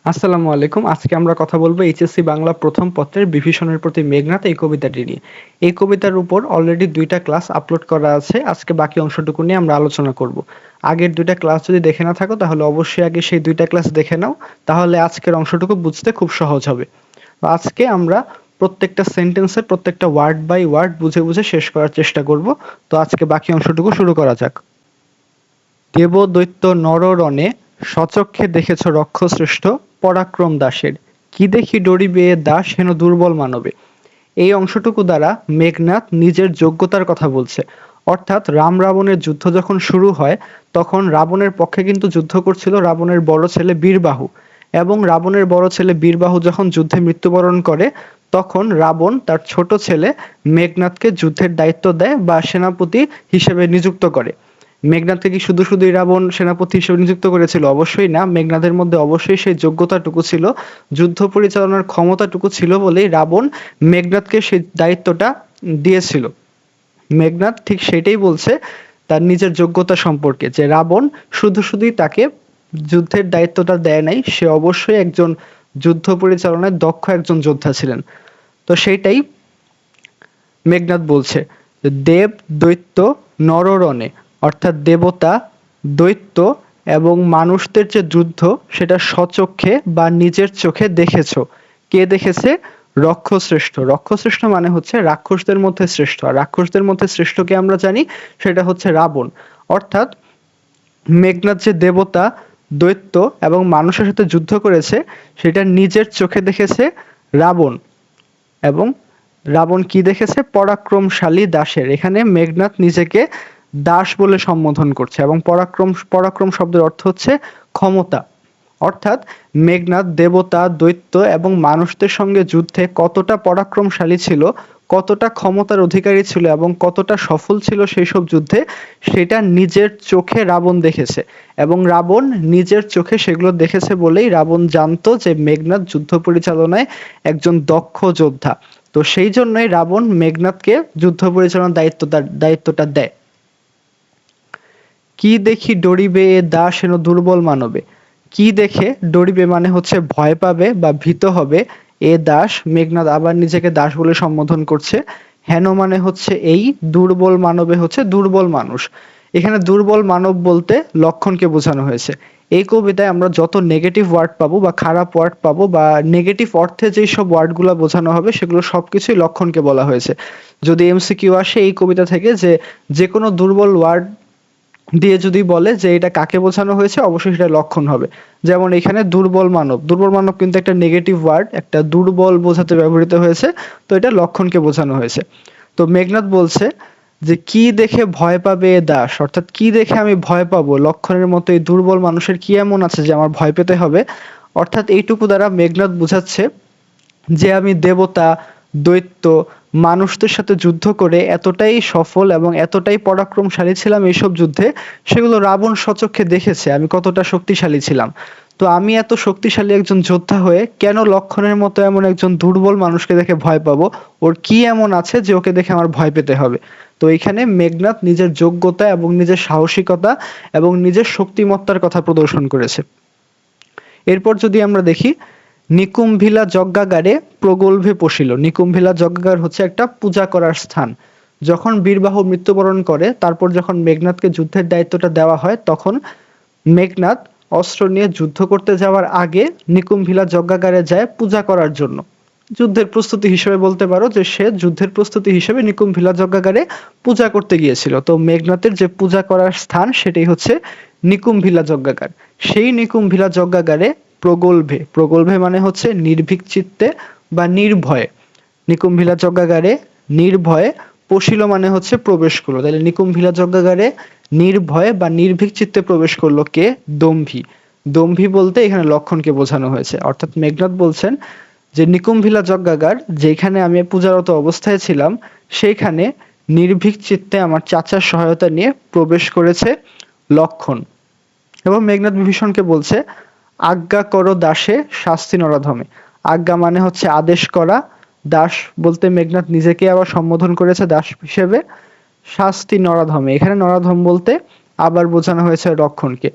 আসসালামু আলাইকুম। আজকে আমরা কথা বলবো এইচএসসি বাংলা প্রথম পত্রের বিভীষণের প্রতি মেঘনাদ এই কবিতাটি নিয়ে। এই কবিতার উপর অলরেডি ২টা ক্লাস আপলোড করা আছে। আজকে বাকি অংশটুকু নিয়ে আমরা আলোচনা করব। আগের ২টা ক্লাস যদি দেখে না থাকো তাহলে অবশ্যই আগে সেই ২টা ক্লাস দেখে নাও। তাহলে আজকের অংশটুকু বুঝতে খুব সহজ হবে। তো আজকে আমরা প্রত্যেকটা সেন্টেন্সের প্রত্যেকটা ওয়ার্ড বাই ওয়ার্ড বুঝে বুঝে শেষ করার চেষ্টা করব। তো আজকে বাকি অংশটুকু শুরু করা যাক। দেবদৈত্য নররণে স্বচক্ষে দেখেছ রক্ষশ্রেষ্ঠ পরাক্রম দাসের, কি দেখি ডরিবে এ দাস হেন দুর্বল মানবে। এই অংশটুকু দ্বারা মেঘনাদ নিজের যোগ্যতার কথা বলছে। অর্থাৎ রাম রাবণের যুদ্ধ যখন শুরু হয় তখন রাবণের পক্ষে কিন্তু যুদ্ধ করছিল রাবণের বড় ছেলে বীরবাহু, এবং রাবণের বড় ছেলে বীরবাহু যখন যুদ্ধে মৃত্যুবরণ করে তখন রাবণ তার ছোট ছেলে মেঘনাদকে যুদ্ধের দায়িত্ব দেয় বা সেনাপতি হিসেবে নিযুক্ত করে। মেঘনাদকে কি শুধুই রাবণ সেনাপতি হিসেবে নিযুক্ত করেছিল? অবশ্যই না। মেঘনাদের মধ্যে অবশ্যই সেই যোগ্যতাটুকু ছিল, যুদ্ধ পরিচালনার ক্ষমতাটুকু ছিল বলেই রাবণ মেঘনাদকে সেই দায়িত্বটা দিয়েছিল। মেঘনাদ ঠিক সেটাই বলছে তার নিজের যোগ্যতা সম্পর্কে, যে রাবণ শুধুই তাকে যুদ্ধের দায়িত্বটা দেয় নাই, সে অবশ্যই একজন যুদ্ধ পরিচালনায় দক্ষ একজন যোদ্ধা ছিলেন। তো সেইটাই মেঘনাদ বলছে, দেব দৈত্য নররণে, অর্থাৎ দেবতা, দৈত্য এবং মানুষদের যে যুদ্ধ সেটা স্বচক্ষে বা নিজের চোখে দেখেছো। কে দেখেছে? রক্ষশ্রেষ্ঠ। রক্ষশ্রেষ্ঠ মানে হচ্ছে রাক্ষসদের মধ্যে শ্রেষ্ঠ, আর রাক্ষসদের মধ্যে শ্রেষ্ঠকে আমরা জানি সেটা হচ্ছে রাবণ। অর্থাৎ মেঘনাদ যে দেবতা, দৈত্য এবং মানুষের সাথে যুদ্ধ করেছে সেটা নিজের চোখে দেখেছে রাবণ। এবং রাবণ কি দেখেছে? পরাক্রমশালী দাসের। এখানে মেঘনাদ নিজেকে দাস বলে সম্বোধন করছে, এবং পরাক্রম পরাক্রম শব্দের অর্থ হচ্ছে ক্ষমতা। অর্থাৎ মেঘনাদ দেবতা, দৈত্য এবং মানুষদের সঙ্গে যুদ্ধে কতটা পরাক্রমশালী ছিল, কতটা ক্ষমতার অধিকারী ছিল এবং কতটা সফল ছিল সেই সব যুদ্ধে, সেটা নিজের চোখে রাবণ দেখেছে। এবং রাবণ নিজের চোখে সেগুলো দেখেছে বলেই রাবণ জানতো যে মেঘনাদ যুদ্ধ পরিচালনায় একজন দক্ষ যোদ্ধা। তো সেই জন্যই রাবণ মেঘনাদকে যুদ্ধ পরিচালনার দায়িত্বটা দেয়। কি দেখি ডরিবে এ দাস হেন দুর্বল মানবে। কি দেখে ডরিবে মানে হচ্ছে ভয় পাবে বা ভীত হবে। এ দাস, মেঘনাদ আবার নিজেকে দাস বলে সম্বোধন করছে। হেন মানে হচ্ছে এই, দুর্বল মানবে হচ্ছে দুর্বল মানুষ। এখানে দুর্বল মানব বলতে লক্ষণকে বোঝানো হয়েছে। এই কবিতায় আমরা যত নেগেটিভ ওয়ার্ড পাবো বা খারাপ ওয়ার্ড পাবো বা নেগেটিভ অর্থে যেই সব ওয়ার্ডগুলো বোঝানো হবে সেগুলো সবকিছুই লক্ষণকে বলা হয়েছে। যদি এমসিকিউ আসে এই কবিতা থেকে যে কোনো দুর্বল ওয়ার্ড দিয়ে যদি বলে যে এটা কাকে বোঝানো হয়েছে, অবশ্যই সেটা লক্ষণ হবে। যেমন এখানে দুর্বল মানব, দুর্বল মানব কিন্তু একটা নেগেটিভ ওয়ার্ড, একটা দুর্বল বোঝাতে ব্যবহৃত হয়েছে, তো এটা লক্ষণকে বোঝানো হয়েছে। তো মেঘনাদ বলছে যে কি দেখে ভয় পাবে এ দাস, অর্থাৎ কি দেখে আমি ভয় পাবো, লক্ষণের মতো এই দুর্বল মানুষের কি এমন আছে যে আমার ভয় পেতে হবে। অর্থাৎ এইটুকু দ্বারা মেঘনাদ বুঝাচ্ছে যে আমি দেবতা, দৈত্য, মানুষদের সাথে যুদ্ধ করে এতটাই সফল এবং এতটাই পরাক্রমশালী ছিলাম এইসব যুদ্ধে, সেগুলো রাবণ স্বচক্ষে দেখেছে আমি কতটা শক্তিশালী ছিলাম। তো আমি এত শক্তিশালী একজন যোদ্ধা হয়ে কেন লক্ষণের মতো এমন একজন দুর্বল মানুষকে দেখে ভয় পাবো? ওর কি এমন আছে যে ওকে দেখে আমার ভয় পেতে হবে? তো এখানে মেঘনাদ নিজের যোগ্যতা এবং নিজের সাহসিকতা এবং নিজের শক্তিমত্তার কথা প্রদর্শন করেছে। এরপর যদি আমরা দেখি, নিকুম্ভিলা যজ্ঞাগারে প্রগল্ভে পশিল। নিকুম্ভিলা যজ্ঞাগার হচ্ছে একটা পূজা করার স্থান। যখন বীরবাহু মৃত্যুবরণ করে তারপর যখন মেঘনাদকে যুদ্ধের দায়িত্বটা দেওয়া হয় তখন মেঘনাদ অস্ত্র নিয়ে যুদ্ধ করতে যাওয়ার আগে নিকুম্ভিলা যজ্ঞাগারে যায় পূজা করার জন্য। যুদ্ধের প্রস্তুতি হিসেবে বলতে পারো যে সে যুদ্ধের প্রস্তুতি হিসেবে নিকুম্ভিলা যজ্ঞাগারে পূজা করতে গিয়েছিল। তো মেঘনাদের যে পূজা করার স্থান সেটাই হচ্ছে নিকুম্ভিলা যজ্ঞাগার। সেই নিকুম্ভিলা যজ্ঞাগারে প্রগল্ভে, প্রগল্ভে মানে হচ্ছে নির্ভীক চিত্তে বা নির্ভয়ে। নিকুম্ভিলা যজ্ঞাগারে নির্ভয়ে, পশিল মানে হচ্ছে প্রবেশ করলো। তাহলে নিকুম্ভিলা যজ্ঞাগারে নির্ভয়ে বা নির্ভীক চিত্তে প্রবেশ করলো কে? দম্ভী। দম্ভী বলতে এখানে লক্ষণকে বোঝানো হয়েছে। অর্থাৎ মেঘনাদ বলছেন যে নিকুম্ভিলা যজ্ঞাগার যেখানে আমি পূজারত অবস্থায় ছিলাম সেইখানে নির্ভীক চিত্তে আমার চাচার সহায়তা নিয়ে প্রবেশ করেছে লক্ষণ। এবং মেঘনাদ বিভীষণকে বলছে, আজ্ঞা করো দাসে শাস্তি নরাধমে। আজ্ঞা মানে হচ্ছে আদেশ করা, দাস বলতে মেঘনাদ নিজেকে আবার সম্বোধন করেছে দাস হিসেবে। শাস্তি নরাধমে, এখানে নরাধম বলতে আবার বোঝানো হয়েছে লক্ষণকে।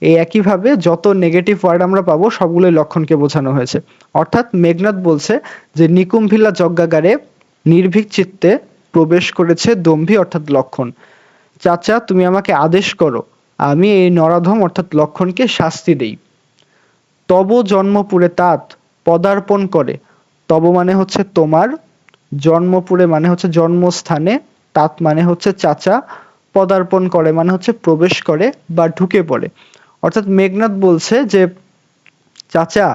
এই একইভাবে যত নেগেটিভ ওয়ার্ড আমরা পাবো সবগুলোই লক্ষণকে বোঝানো হয়েছে। অর্থাৎ মেঘনাদ বলছে যে নিকুম্ভিলা যজ্ঞাগারে নির্ভীক চিত্তে প্রবেশ করেছে দম্ভী অর্থাৎ লক্ষণ। চাচা তুমি আমাকে আদেশ করো, আমি এই নরাধম অর্থাৎ লক্ষণকে শাস্তি দেই। তব জন্মপুরে তাত পদার্পণ করে, তব মানে হচ্ছে তোমার, জন্মপুরে মানে হচ্ছে জন্মস্থানে, তাত মানে হচ্ছে চাচা, পদার্পণ করে মানে হচ্ছে প্রবেশ করে বা ঢুকে পড়ে। অর্থাৎ মেঘনাদ বলছে যে চাচা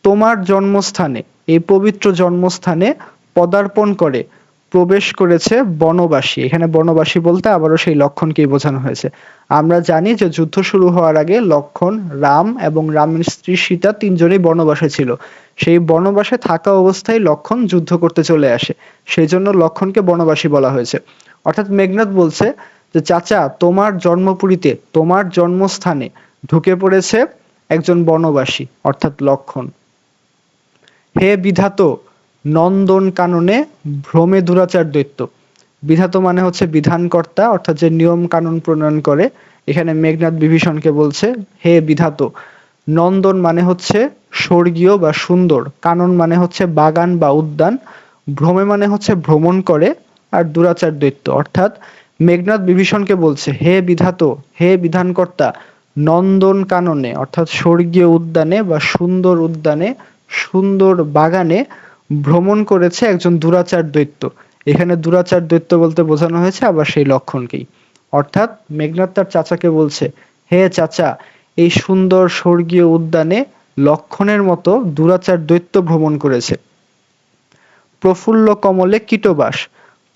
তোমার জন্মস্থানে, এই পবিত্র জন্মস্থানে পদার্পণ করে প্রবেশ করেছে বনবাসী। এখানে বনবাসী বলতে আবারও সেই লক্ষণকেই বোঝানো হয়েছে। আমরা জানি যে যুদ্ধ শুরু হওয়ার আগে লক্ষণ, রাম এবং রামের স্ত্রী সীতা তিনজনেই বনবাসে ছিল। সেই বনবাসে থাকা অবস্থায় লক্ষণ যুদ্ধ করতে চলে আসে, সেই জন্য লক্ষণকে বনবাসী বলা হয়েছে। অর্থাৎ মেঘনাদ বলছে যে চাচা তোমার জন্মপুরীতে, তোমার জন্মস্থানে ঢুকে পড়েছে একজন বনবাসী অর্থাৎ লক্ষণ। হে বিধাত নন্দন কাননে ভ্রমে দুরাচার দৈত্য। বিধাত মানে হচ্ছে বিধানকর্তা অর্থাৎ যে নিয়ম কানুন প্রণয়ন করে। এখানে মেঘনাদ বিভীষণকে বলছে হে বিধাত। নন্দন মানে হচ্ছে স্বর্গীয় বা সুন্দর, কানন মানে হচ্ছে বাগান বা উদ্যান, ভ্রমে মানে হচ্ছে ভ্রমণ করে, আর দুরাচার দৈত্য। অর্থাৎ মেঘনাদ বিভীষণকে বলছে হে বিধাত, হে বিধানকর্তা, নন্দন কাননে অর্থাৎ স্বর্গীয় উদ্যানে বা সুন্দর উদ্যানে, সুন্দর বাগানে ভ্রমণ করেছে একজন দুরাচার দৈত্য। এখানে দুরাচার দৈত্য বলতে বোঝানো হয়েছে আবার সেই লক্ষণকেই। অর্থাৎ মেঘনাদ তার চাচাকে বলছে হে চাচা, এই সুন্দর স্বর্গীয় উদ্যানে লক্ষণের মতো দুরাচার দৈত্য ভ্রমণ করেছে। প্রফুল্ল কমলে কীটবাস।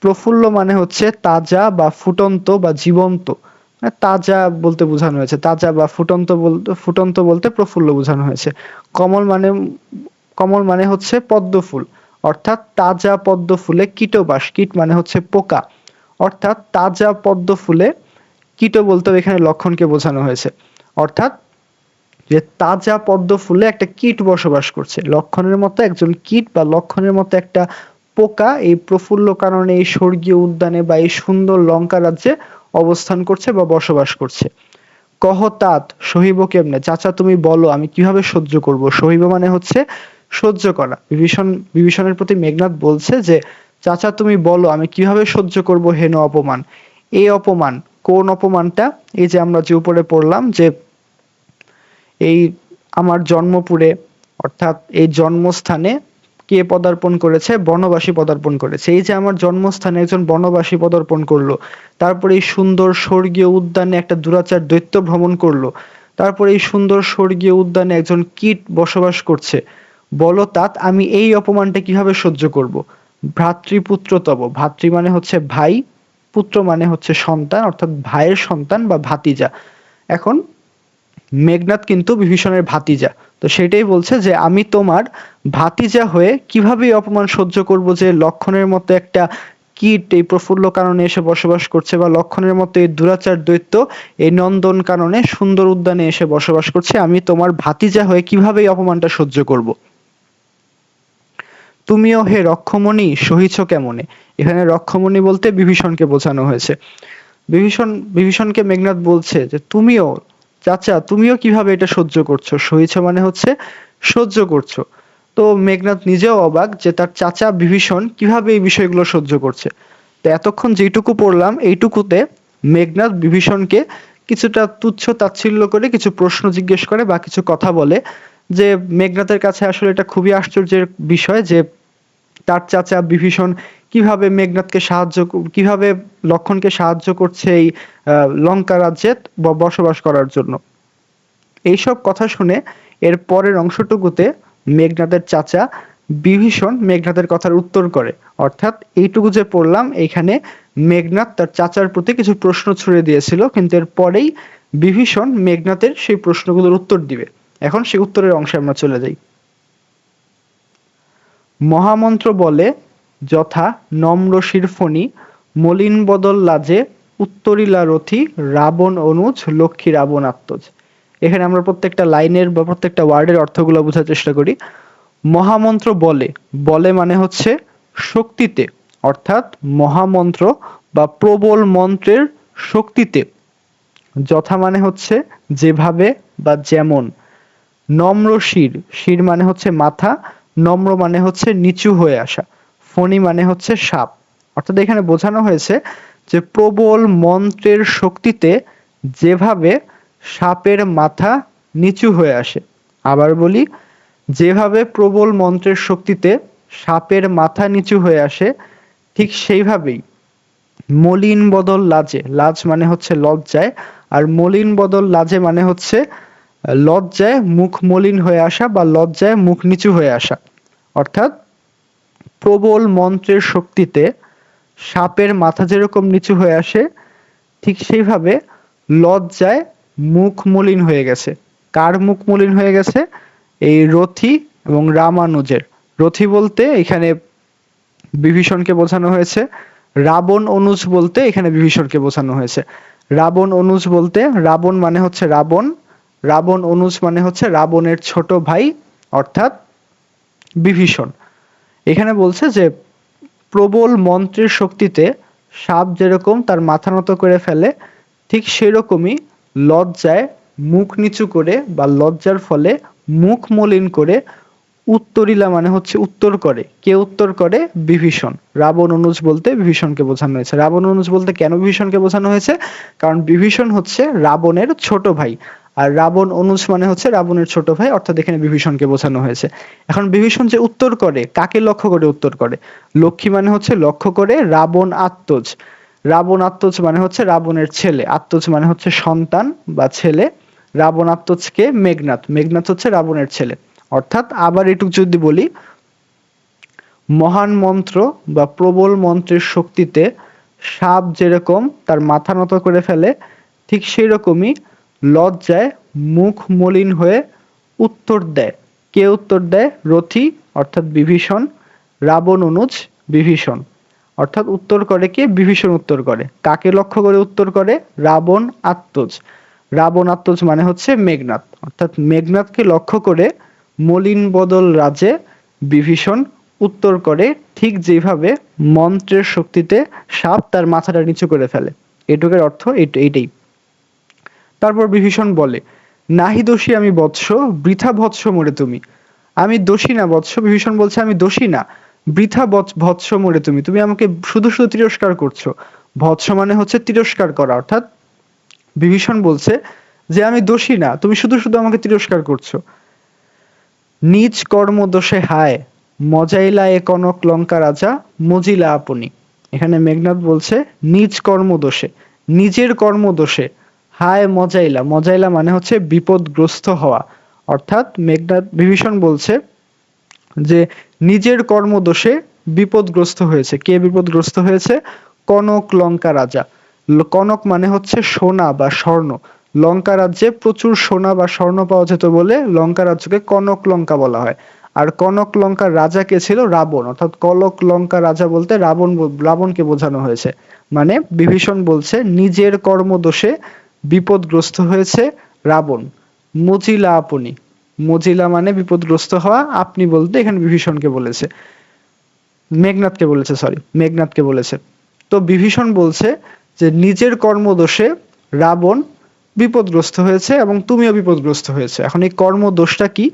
প্রফুল্ল মানে হচ্ছে তাজা বা ফুটন্ত বা জীবন্ত, মানে তাজা বলতে বোঝানো হয়েছে, তাজা বা ফুটন্ত বলতে প্রফুল্ল বোঝানো হয়েছে। কমল মানে, কমল মানে হচ্ছে পদ্ম ফুল, অর্থাৎ তাজা পদ্ম ফুলে কীটবাস, কীট মানে হচ্ছে পোকা, অর্থাৎ তাজা পদ্ম ফুলে কীট বলতেও এখানে লক্ষণকে বোঝানো হয়েছে। অর্থাৎ যে তাজা পদ্ম ফুলে একটা কীট বসবাস করছে, লক্ষণের মতো একজন কীট বা লক্ষণের মতো একটা পোকা এই প্রফুল্ল কারণে এই স্বর্গীয় উদ্যানে বা এই সুন্দর লঙ্কা রাজ্যে অবস্থান করছে বা বসবাস করছে। কহ তাত সহিব কেমনে, চাচা তুমি বলো আমি কিভাবে সহ্য করব। সহিব মানে হচ্ছে সহ্য করা। বিভীষণের প্রতি মেঘনাদ বলছে যে চাচা তুমি বলো আমি কিভাবে সহ্য করব হেন অপমান। এই অপমান, কোন অপমানটা? এই যে আমরা যে উপরে পড়লাম যে এই আমার জন্মপুরে অর্থাৎ এই জন্মস্থানে কে পদার্পণ করেছে? বনবাসী পদার্পণ করেছে। এই যে আমার জন্মস্থানে একজন বনবাসী পদার্পণ করলো, তারপরে এই সুন্দর স্বর্গীয় উদ্যানে একটা দুরাচার দৈত্য ভ্রমণ করলো, তারপরে এই সুন্দর স্বর্গীয় উদ্যানে একজন কীট বসবাস করছে। বলো তাত আমি এই অপমানটা কিভাবে সহ্য করব। ভ্রাতৃপুত্র তব, ভ্রাতৃ মানে হচ্ছে ভাই, পুত্র মানে হচ্ছে সন্তান অর্থাৎ ভাইয়ের সন্তান বা ভাতিজা। এখন মেঘনাদ কিন্তু বিভীষণের ভাতিজা, তো সেটাই বলছে যে আমি তোমার ভাতিজা হয়ে কিভাবে এই অপমান সহ্য করব যে লক্ষণের মতো একটা কীট এই প্রফুল্ল কাননে এসে বসবাস করছে, বা লক্ষণের মতো এই দুরাচার দৈত্য এই নন্দন কাননে সুন্দর উদ্যানে এসে বসবাস করছে, আমি তোমার ভাতিজা হয়ে কিভাবে এই অপমানটা সহ্য করব। তুমিও হে রক্ষমণি সহিছ কেমনে। এখানে রক্ষমণি বলতে বিভীষণকে বোঝানো হয়েছে। বিভীষণকে মেঘনাদ বলছে যে তুমিও চাচা, তুমিও কিভাবে এটা সহ্য করছো। সহিছ মানে হচ্ছে সহ্য করছো। তো মেঘনাদ নিজেও অবাক যে তার চাচা বিভীষণ কিভাবে এই বিষয়গুলো সহ্য করছে। তো এতক্ষণ যেটুকু পড়লাম এইটুকুতে মেঘনাদ বিভীষণকে কিছুটা তুচ্ছ তাচ্ছিল্য করে কিছু প্রশ্ন জিজ্ঞেস করে বা কিছু কথা বলে, যে মেঘনাদের কাছে আসলে এটা খুবই আশ্চর্যের বিষয় যে তার চাচা বিভীষণ কিভাবে মেঘনাদকে কিভাবে লক্ষণকে সাহায্য করছে এই লঙ্কা রাজ্যে বসবাস করার জন্য। এইসব কথা শুনে এর পরের অংশটুকুতে মেঘনাদের চাচা বিভীষণ মেঘনাদের কথার উত্তর করে। অর্থাৎ এইটুকু যে পড়লাম এইখানে মেঘনাদ তার চাচার প্রতি কিছু প্রশ্ন ছুড়ে দিয়েছিল, কিন্তু এর পরেই বিভীষণ মেঘনাদের সেই প্রশ্নগুলোর উত্তর দিবে। এখন সেই উত্তরের অংশে আমরা চলে যাই। মহামন্ত্র বলে যথা নম্র শিরফণী, মলিন বদল লাজে উত্তরিলা রথী, রাবণ অনুজ লক্ষ্মী রাবণ আত্মজ। এখানে আমরা প্রত্যেকটা লাইনের বা প্রত্যেকটা ওয়ার্ডের অর্থগুলো বোঝার চেষ্টা করি। মহামন্ত্র বলে, বলে মানে হচ্ছে শক্তিতে, অর্থাৎ মহামন্ত্র বা প্রবল মন্ত্রের শক্তিতে যথা মানে হচ্ছে যেভাবে বা যেমন। নম্র শির, শির মানে হচ্ছে মাথা, নম্র মানে হচ্ছে নিচু হয়ে আসা, ফণী মানে হচ্ছে সাপ। অর্থাৎ এখানে বোঝানো হয়েছে যে প্রবল মন্ত্রের শক্তিতে যেভাবে সাপের মাথা নিচু হয়ে আসে। আবার বলি, যেভাবে প্রবল মন্ত্রের শক্তিতে সাপের মাথা নিচু হয়ে আসে, ঠিক সেইভাবেই মলিন বদল লাজে, লাজ মানে হচ্ছে লজ্জায়, আর মলিন বদল লাজে মানে হচ্ছে লজ্জায় মুখ মলিন হয়ে আসা বা লজ্জায় মুখ নিচু হয়ে আসা। অর্থাৎ প্রবল মন্ত্রের শক্তিতে সাপের মাথা যেরকম নিচু হয়ে আসে, ঠিক সেইভাবে লজ্জায় মুখ মলিন হয়ে গেছে। কার মুখ মলিন হয়ে গেছে? এই রথি এবং রামানুজের। রথি বলতে এখানে বিভীষণকে বোঝানো হয়েছে, রাবণ অনুজ বলতে এখানে বিভীষণকে বোঝানো হয়েছে। রাবণ অনুজ বলতে রাবণ মানে হচ্ছে রাবণ, রাবণ অনুজ মানে হচ্ছে রাবণের ছোট ভাই অর্থাৎ বিভীষণ। এখানে বলছে যে প্রবল মন্ত্রের শক্তিতে সাপ যেরকম তার মাথা নত করে ফেলে, ঠিক সেরকমই লজ্জায় মুখ নিচু করে বা লজ্জার ফলে মুখ মলিন করে উত্তরিলা মানে হচ্ছে উত্তর করে। কে উত্তর করে? বিভীষণ। রাবণ অনুজ বলতে বিভীষণকে বোঝানো হয়েছে। রাবণ অনুজ বলতে কেন বিভীষণকে বোঝানো হয়েছে? কারণ বিভীষণ হচ্ছে রাবণের ছোট ভাই, আর রাবণ অনুজ মানে হচ্ছে রাবণের ছোট ভাই, অর্থাৎ এখানে বিভীষণকে বোঝানো হয়েছে। এখন বিভীষণ যে উত্তর করে, কাকে লক্ষ্য করে উত্তর করে? লক্ষ্মী মানে হচ্ছে লক্ষ্য করে রাবণ আত্মজ। রাবণ আত্মজ মানে হচ্ছে রাবণের ছেলে, আত্মজ মানে হচ্ছে সন্তান বা ছেলে। রাবণ আত্মজকে মেঘনাদ, মেঘনাদ হচ্ছে রাবণের ছেলে। অর্থাৎ আবার এটুক যদি বলি, মহান মন্ত্র বা প্রবল মন্ত্রের শক্তিতে সাপ যেরকম তার মাথা নত করে ফেলে, ঠিক সেই রকমই লজ্জায় মুখ মলিন হয়ে উত্তর দেয়। কে উত্তর দেয়? রথি অর্থাৎ বিভীষণ, রাবণ অনুজ বিভীষণ। অর্থাৎ উত্তর করে কে? বিভীষণ উত্তর করে। কাকে লক্ষ্য করে উত্তর করে? রাবণ আত্মজ। রাবণ আত্মজ মানে হচ্ছে মেঘনাদ, অর্থাৎ মেঘনাদকে লক্ষ্য করে মলিন বদল রাজে বিভীষণ উত্তর করে, ঠিক যেভাবে মন্ত্রের শক্তিতে সাপ তার মাথাটা নিচু করে ফেলে। এটুকের অর্থ এইটাই। তারপর বিভীষণ বলে, নাহি দোষী আমি বৎস, বৃথা বৎস মোরে তুমি। আমি দোষী না বৎস, বিভীষণ বলছে আমি দোষী না, বৃথা বৎস মোরে তুমি, তুমি আমাকে শুধু শুধু তিরস্কার করছো। বৎস মানে হচ্ছে তিরস্কার করা, অর্থাৎ বিভীষণ বলছে যে আমি দোষী না, তুমি শুধু শুধু আমাকে তিরস্কার করছো। নিজ কর্ম দোষে হায়, মজাইলা এ কনক লঙ্কা রাজা, মজিলা আপনি। এখানে মেঘনাদ বলছে নিজ কর্ম দোষে, নিজের কর্ম দোষে হায় মজাইলা, মজাইলা মানে হচ্ছে বিপদগ্রস্ত হওয়া। অর্থাৎ মেঘনাদ বিভীষণ বলছে যে নিজের কর্ম দোষে বিপদগ্রস্ত হয়েছে। কে বিপদগ্রস্ত হয়েছে? কনক লঙ্কা রাজা। কনক মানে হচ্ছে সোনা বা স্বর্ণ। লঙ্কা রাজ্যে প্রচুর সোনা বা স্বর্ণ পাওয়া যেত বলে লঙ্কা রাজ্যকে কনক লঙ্কা বলা হয়। আর কনক লঙ্কার রাজা কে ছিল? রাবণ। অর্থাৎ কনক লঙ্কা রাজা বলতে রাবণকে বোঝানো হয়েছে। মানে বিভীষণ বলছে নিজের কর্মদোষে বিপদগ্রস্ত হয়েছে রাবণ। মজিলা আপনি, মজিলা মানে বিপদগ্রস্ত হওয়া, আপনি বলতে এখানে বিভীষণকে বলেছে, মেঘনাদকে বলেছে, সরি মেঘনাদকে বলেছে। তো বিভীষণ বলছে যে নিজের কর্মদোষে রাবণ বিপদগ্রস্ত হয়েছে এবং তুমিও বিপদগ্রস্ত হয়েছে। এখন এই কর্মদোষটা কি?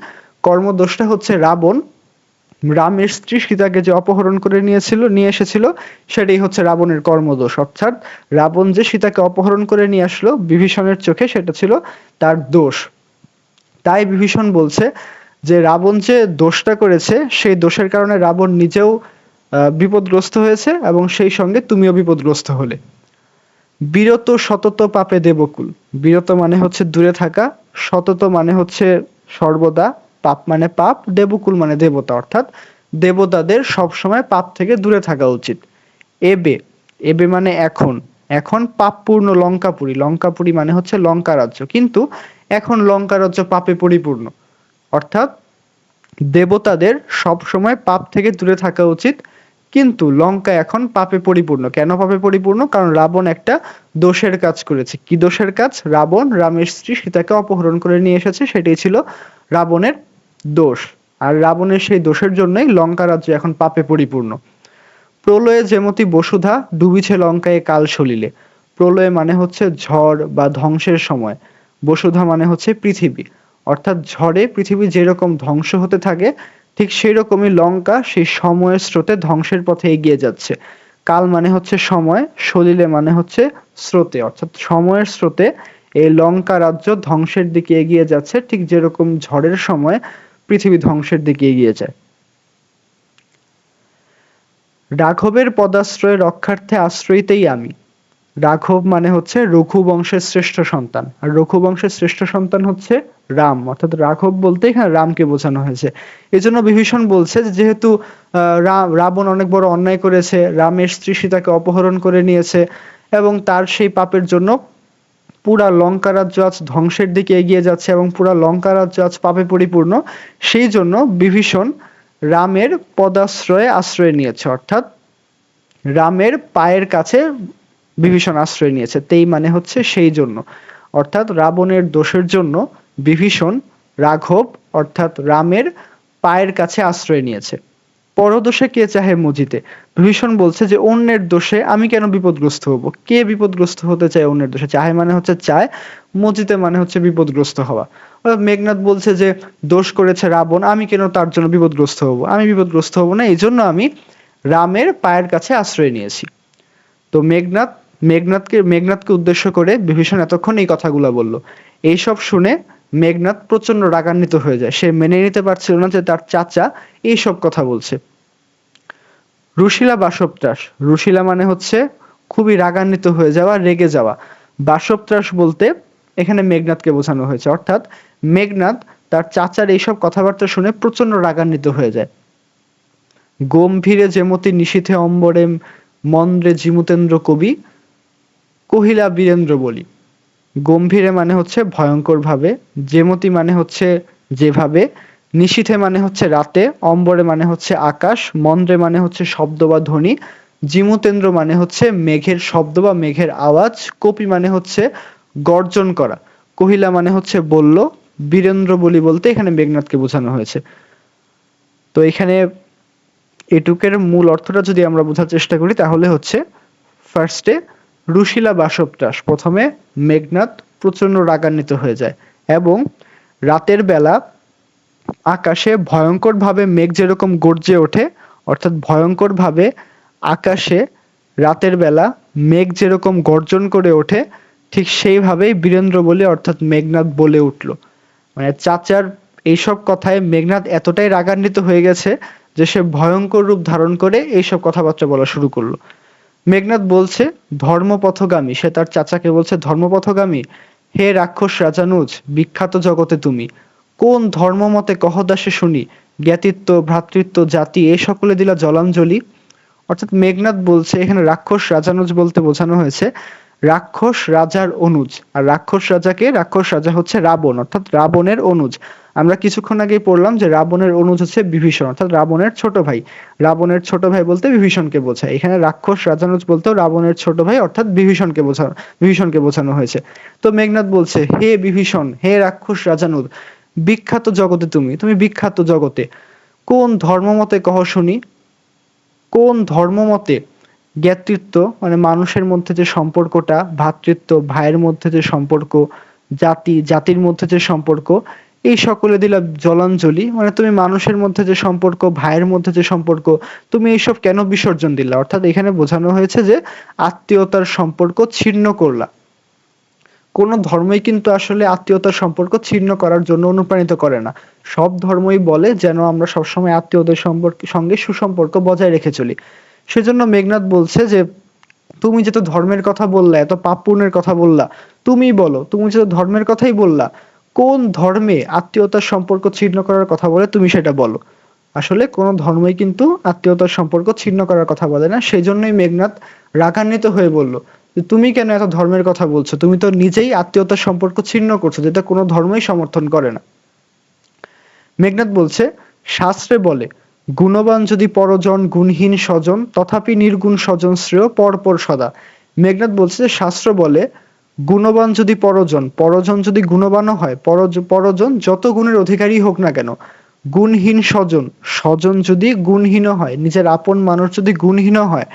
কর্মদোষটা হচ্ছে রাবণ রামের স্ত্রী সীতাকে যে অপহরণ করে নিয়ে এসেছিল, সেটাই হচ্ছে রাবণের কর্মদোষ। অর্থাৎ রাবণ যে সীতাকে অপহরণ করে নিয়ে আসলো, বিভীষণের চোখে সেটা ছিল তার দোষ। তাই বিভীষণ বলছে যে রাবণ যে দোষটা করেছে, সেই দোষের কারণে রাবণ নিজেও বিপদগ্রস্ত হয়েছে এবং সেই সঙ্গে তুমিও বিপদগ্রস্ত হলে। বিরত সতত পাপে দেবকুল, বিরত মানে হচ্ছে দূরে থাকা, সতত মানে হচ্ছে সর্বদা, পাপ মানে পাপ, দেবকুল মানে দেবতা, অর্থাৎ দেবতাদের সবসময় পাপ থেকে দূরে থাকা উচিত। এবে, এবে মানে এখন, এখন পাপপূর্ণ লঙ্কাপুরী, লঙ্কাপুরী মানে হচ্ছে লঙ্কা রাজ্য, কিন্তু এখন লঙ্কা রাজ্য পাপে পরিপূর্ণ। অর্থাৎ দেবতাদের সব সময় পাপ থেকে দূরে থাকা উচিত, কিন্তু লঙ্কা এখন পাপে পরিপূর্ণ। কেন পাপে পরিপূর্ণ? কারণ রাবণ একটা দোষের কাজ করেছে। কি দোষের কাজ? রাবণ রামের স্ত্রী সীতাকে অপহরণ করে নিয়ে এসেছে, সেটাই ছিল রাবণের দোষ। আর রাবণের সেই দোষের জন্যই লঙ্কা রাজ্য এখন পাপে পরিপূর্ণ। প্রলয়ে যেমতি বসুধা, ডুবিছে লঙ্কায় কাল সলিলে। প্রলয় মানে হচ্ছে ঝড় বা ধ্বংসের সময়, বসুধা মানে হচ্ছে পৃথিবী। অর্থাৎ ঝড়ে পৃথিবী যেরকম ধ্বংস হতে থাকে ঠিক সেই রকমই লঙ্কা সেই সময়ের স্রোতে ধ্বংসের পথে এগিয়ে যাচ্ছে। কাল মানে হচ্ছে সময়, সলিলে মানে হচ্ছে স্রোতে, অর্থাৎ সময়ের স্রোতে এই লঙ্কা রাজ্য ধ্বংসের দিকে এগিয়ে যাচ্ছে, ঠিক যেরকম ঝড়ের সময় পৃথিবী ধ্বংসের দিকে এগিয়ে যায়। রাঘবের পদাশ্রয় রক্ষার্থে আশ্রয়িতেই আমি। রাঘব মানে হচ্ছে রঘু বংশের শ্রেষ্ঠ সন্তান, আর রঘু বংশের শ্রেষ্ঠ সন্তান হচ্ছে রাম, অর্থাৎ রাঘব বলতে এখানে রামকে বোঝানো হয়েছে। এজন্য বিভীষণ বলছে যে যেহেতু রাবণ অনেক বড় অন্যায় করেছে, রামের স্ত্রী সীতাকে অপহরণ করে নিয়েছে এবং তার সেই পাপের জন্য পুরা লঙ্কা রাজ্য আজ ধ্বংসের দিকে এগিয়ে যাচ্ছে এবং পুরা লঙ্কা রাজ্য আজ পাপে পরিপূর্ণ, সেই জন্য বিভীষণ রামের পদাশ্রয়ে আশ্রয় নিয়েছে, অর্থাৎ রামের পায়ের কাছে বিভীষণ আশ্রয় নিয়েছে, তেই মানে হচ্ছে সেই জন্য। অর্থাৎ রাবণের দোষের জন্য বিভীষণ রাঘব অর্থাৎ রামের পায়ের কাছে আশ্রয় নিয়েছে। পরদোষে কে চাহে মজিতে, বিভীষণ বলছে যে অন্যের দোষে আমি কেন বিপদগ্রস্ত হব, কে বিপদগ্রস্ত হতে চায় অন্যের দোষে, চাহে মানে হচ্ছে চায়, মজিতে মানে হচ্ছে বিপদগ্রস্ত হওয়া। মেঘনাদ বলছে যে দোষ করেছে রাবণ, আমি কেন তার জন্য বিপদগ্রস্ত হব, আমি বিপদগ্রস্ত হব না, এই জন্য আমি রামের পায়ের কাছে আশ্রয় নিয়েছি। তো মেঘনাদকে উদ্দেশ্য করে বিভীষণ এতক্ষণ এই কথাগুলো বলল। এইসব শুনে মেঘনাদ প্রচন্ড রাগান্বিত হয়ে যায়, সে মেনে নিতে পারছিল না যে তার চাচা এইসব কথা বলছে। রুশিলা বাসবত্রাস, রুশিলা মানে হচ্ছে খুবই রাগান্বিত হয়ে যাওয়া, রেগে যাওয়া। বাসবত্রাস বলতে এখানে মেঘনাদকে বোঝানো হয়েছে, অর্থাৎ মেঘনাদ তার চাচার এইসব কথাবার্তা শুনে প্রচন্ড রাগান্বিত হয়ে যায়। গম্ভীরে যেমতি নিশীথে অম্বরে মন্দ্রে জিমুতেন্দ্র কবি কহিলা বীরেন্দ্র বলি। গম্ভীরে মানে হচ্ছে ভয়ঙ্কর ভাবে, যেমতি মানে হচ্ছে যেভাবে, নিশীথে মানে হচ্ছে রাতে, অম্বরে মানে হচ্ছে আকাশ, মন্দ্রে মানে হচ্ছে শব্দ বা ধ্বনি, জিমুতেন্দ্র মানে হচ্ছে মেঘের শব্দ বা মেঘের আওয়াজ, কপি মানে হচ্ছে গর্জন করা, কহিলা মানে হচ্ছে বলল, বীরেন্দ্র বলি বলতে এখানে মেঘনাদকে বোঝানো হয়েছে। তো এখানে এটুকের মূল অর্থটা যদি আমরা বোঝার চেষ্টা করি তাহলে হচ্ছে ফার্স্টে রুশিলা বাসবত্রাস, প্রথমে মেঘনাদ প্রচন্ড রাগান্বিত হয়ে যায় এবং রাতের বেলা আকাশে ভয়ঙ্কর ভাবে মেঘ যেরকম গর্জে ওঠে, অর্থাৎ ভয়ঙ্কর ভাবে আকাশে রাতের বেলা মেঘ যেরকম গর্জন করে ওঠে ঠিক সেইভাবেই বীরেন্দ্র বলে অর্থাৎ মেঘনাদ বলে উঠল। মানে চাচার এইসব কথায় মেঘনাদ এতটাই রাগান্বিত হয়ে গেছে যে সে ভয়ঙ্কর রূপ ধারণ করে এইসব কথাবার্তা বলা শুরু করলো। মেঘনাদ বলছে ধর্মপথগামী, সে তার চাচাকে বলছে ধর্মপথগামী, হে রাক্ষস রাজানুজ বিখ্যাত জগতে তুমি, কোন ধর্মমতে কহদাসে শুনি, জ্ঞাতিত্ব ভ্রাতৃত্ব জাতি এ সকলে দিলা জলাঞ্জলি। অর্থাৎ মেঘনাদ বলছে এখানে রাক্ষস রাজানুজ বলতে বোঝানো হয়েছে রাক্ষস রাজার অনুজ, আর রাক্ষস রাজা হচ্ছে রাবণ, অর্থাৎ রাবণের অনুজ। আমরা কিছুক্ষণ আগেই পড়লাম যে রাবণের অনুজ হচ্ছে বিভীষণ, অর্থাৎ রাবণের ছোট ভাই। রাবণের ছোট ভাই বলতে বিভীষণকে বোঝায়, এখানে রাক্ষস রাজানুজ বলতেও রাবণের ছোট ভাই অর্থাৎ বিভীষণকে বোঝানো হয়েছে। তো মেঘনাদ বলছে হে বিভীষণ, হে রাক্ষস রাজানুজ, বিখ্যাত জগতে তুমি, তুমি বিখ্যাত জগতে, কোন ধর্মমতে কহ শুনি, কোন ধর্মমতে, জ্ঞাতৃত্ব মানে মানুষের মধ্যে যে সম্পর্কটা, ভ্রাতৃত্ব ভাইয়ের মধ্যে যে সম্পর্ক, জাতির মধ্যে যে সম্পর্ক, এই সকলে দিলা জলাঞ্জলি, মানে তুমি মানুষের মধ্যে যে সম্পর্ক, ভাইয়ের মধ্যে যে সম্পর্ক, তুমি এইসব কেন বিসর্জন দিলা, অর্থাৎ এখানে বোঝানো হয়েছে যে আত্মীয়তার সম্পর্ক ছিন্ন করলা। কোন ধর্মই কিন্তু আসলে আত্মীয়তার সম্পর্ক ছিন্ন করার জন্য অনুপ্রাণিত করে না, সব ধর্মই বলে যেন আমরা সবসময় আত্মীয়দের সঙ্গে সুসম্পর্ক বজায় রেখে চলি। সেজন্য মেঘনাদ বলছে যে তুমি যেহেতু ধর্মের কথা বললা, এত পাপ পুণ্যের কথা বললা, তুমি বলো, তুমি যেহেতু ধর্মের কথাই বললা, কোন ধর্মে আত্মীয়তার সম্পর্ক ছিন্ন করার কথা বলে তুমি সেটা বলো। আসলে কোন ধর্মই কিন্তু আত্মীয়তার সম্পর্ক ছিন্ন করার কথা বলে না, সেজন্যই মেঘনাদ রাগান্বিত হয়ে বলল যে তুমি কেন এত ধর্মের কথা বলছো, তুমি তো নিজেই আত্মীয়তার সম্পর্ক ছিন্ন করছো, যেটা কোনো ধর্মই সমর্থন করে না। মেঘনাদ বলছে শাস্ত্রে বলে গুণবান যদি পরজন গুণহীন স্বজন তথাপি নির্গুণ স্বজন শ্রেয় পরপর সদা। মেঘনাদ বলছে যে শাস্ত্র বলে গুণবান যদি পরজন যদি গুণবানও হয়, পরজন যত গুণের অধিকারী হোক না কেন, গুণহীন স্বজন যদি গুণহীন হয়, নিজের আপন মানুষ যদি গুণহীন হয়,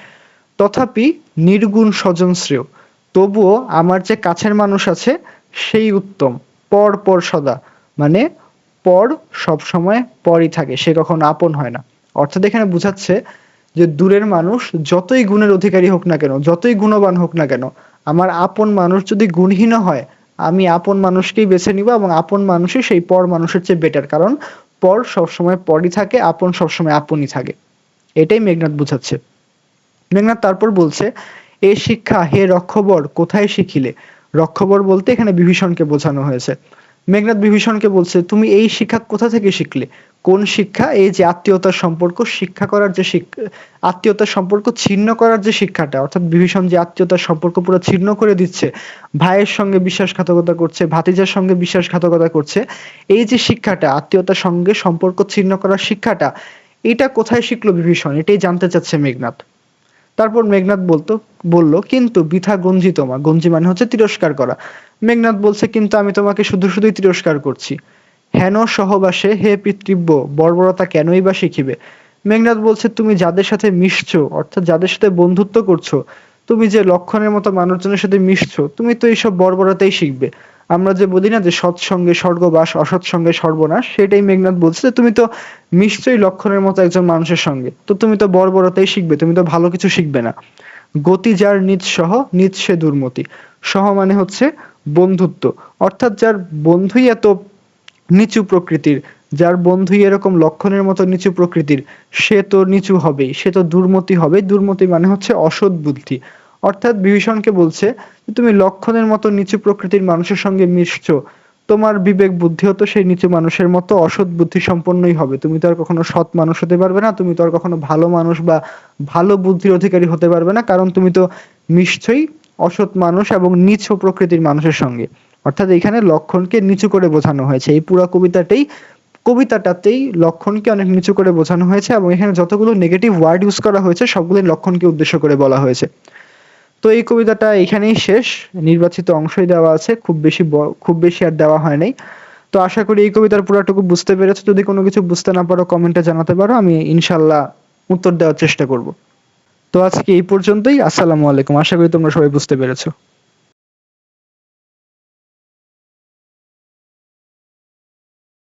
তথাপি নির্গুণ স্বজন শ্রেয়, তবুও আমার যে কাছের মানুষ আছে সেই উত্তম। পর পর সদা, মানে পর সব সময় পরই থাকে, সে কখনো আপন হয় না। অর্থাৎ এখানে বুঝাচ্ছে যে দূরের মানুষ যতই গুণের অধিকারী হোক না কেন, যতই গুণবান হোক না কেন, আমার আপন মানুষ যদি গুণহীন হয়, আমি আপন মানুষকেই বেছে নিব, এবং আপন মানুষই সেই পর মানুষের চেয়ে বেটার। কারণ পর সবসময় পরই থাকে, আপন সবসময় আপনই থাকে। এটাই মেঘনাদ বুঝাচ্ছে। মেঘনাদ তারপর বলছে, এ শিক্ষা হে রক্ষবর কোথায় শিখিলে? রক্ষবর বলতে এখানে বিভীষণকে বোঝানো হয়েছে। মেঘনাদ বিভীষণকে বলছে, তুমি এই শিক্ষা কোথা থেকে শিখলে? কোন শিক্ষা? এই যে আত্মীয়তার সম্পর্ক শিক্ষা করার যে আত্মীয়তার সম্পর্ক ছিন্ন করার যে শিক্ষাটা, অর্থাৎ বিভীষণ যে আত্মীয়তার সম্পর্ক পুরো ছিন্ন করে দিচ্ছে, ভাইয়ের সঙ্গে বিশ্বাসঘাতকতা করছে, ভাতিজার সঙ্গে বিশ্বাসঘাতকতা করছে, এই যে শিক্ষাটা, আত্মীয়তার সঙ্গে সম্পর্ক ছিন্ন করার শিক্ষাটা, এটা কোথায় শিখলো বিভীষণ? এটাই জানতে চাচ্ছে মেঘনাদ। তারপর মেঘনাদ বলল, কিন্তু বৃথা গঞ্জি তোমা, গঞ্জি মানে হচ্ছে তিরস্কার করা। মেঘনাদ বলছে, কিন্তু আমি তোমাকে শুধু শুধুই তিরস্কার করছি। হেন সহবাসে হে পিতৃব্য বর্বরতা কেনই বা শিখিবে? মেঘনাদ বলছে, তুমি যাদের সাথে মিশছো, অর্থাৎ যাদের সাথে বন্ধুত্ব করছো, তুমি যে লক্ষণের মতো মানুষজনের সাথে মিশছো, তুমি তো এইসব বর্বরতাই শিখবে। আমরা যে বলি না যে সৎসঙ্গে স্বর্গবাস, অসৎসঙ্গে সর্বনাশ, সেটাই মেঘনাদ বলছে যে তুমি তো নিশ্চয়ই লক্ষণের মতো একজন মানুষের সঙ্গে, তো তুমি তো বর্বরতাই শিখবে, তুমি তো ভালো কিছু শিখবে না। গতি যার নিজ সহ নিজ সে দুর্মতি। সহ মানে হচ্ছে বন্ধুত্ব, অর্থাৎ যার বন্ধুই এত নিচু প্রকৃতির, যার বন্ধুই এরকম লক্ষণের মতো নিচু প্রকৃতির, সে তো নিচু হবেই, সে তো দুর্মতি হবে। দুর্মতি মানে হচ্ছে অসৎ বুদ্ধি। অর্থাৎ বিভীষণকে বলছে, তুমি লক্ষণের মতো নিচু প্রকৃতির মানুষের সঙ্গে মিশছো, তোমার বিবেক বুদ্ধিও তো সেই নিচু মানুষের মতো অসৎ বুদ্ধি সম্পন্নই হবে। তুমি তো আর কখনো সৎ মানুষ হতে পারবে না, তুমি তো আর কখনো ভালো মানুষ বা ভালো বুদ্ধির অধিকারী হতে পারবে না, কারণ তুমি তো নিশ্চয়ই অসৎ মানুষ এবং নিচু প্রকৃতির মানুষের সঙ্গে। অর্থাৎ এখানে লক্ষণকে নিচু করে বোঝানো হয়েছে। এই পুরো কবিতাটাতেই লক্ষণকে অনেক নিচু করে বোঝানো হয়েছে, এবং এখানে যতগুলো নেগেটিভ ওয়ার্ড ইউজ করা হয়েছে সবগুলোই লক্ষণকে উদ্দেশ্য করে বলা হয়েছে। তো এই কবিতাটা এখানেই শেষ, নির্বাচিত অংশই দেওয়া আছে, খুব বেশি আর দেওয়া হয় নাই। তো আশা করি এই কবিতার পুরাটুকু বুঝতে পেরেছো। যদি কোনো কিছু বুঝতে না পারো কমেন্টে জানাতে পারো, আমি ইনশাল্লাহ উত্তর দেওয়ার চেষ্টা করব। তো আজকে এই পর্যন্তই। আসসালামু আলাইকুম। আশা করি তোমরা সবাই বুঝতে পেরেছো।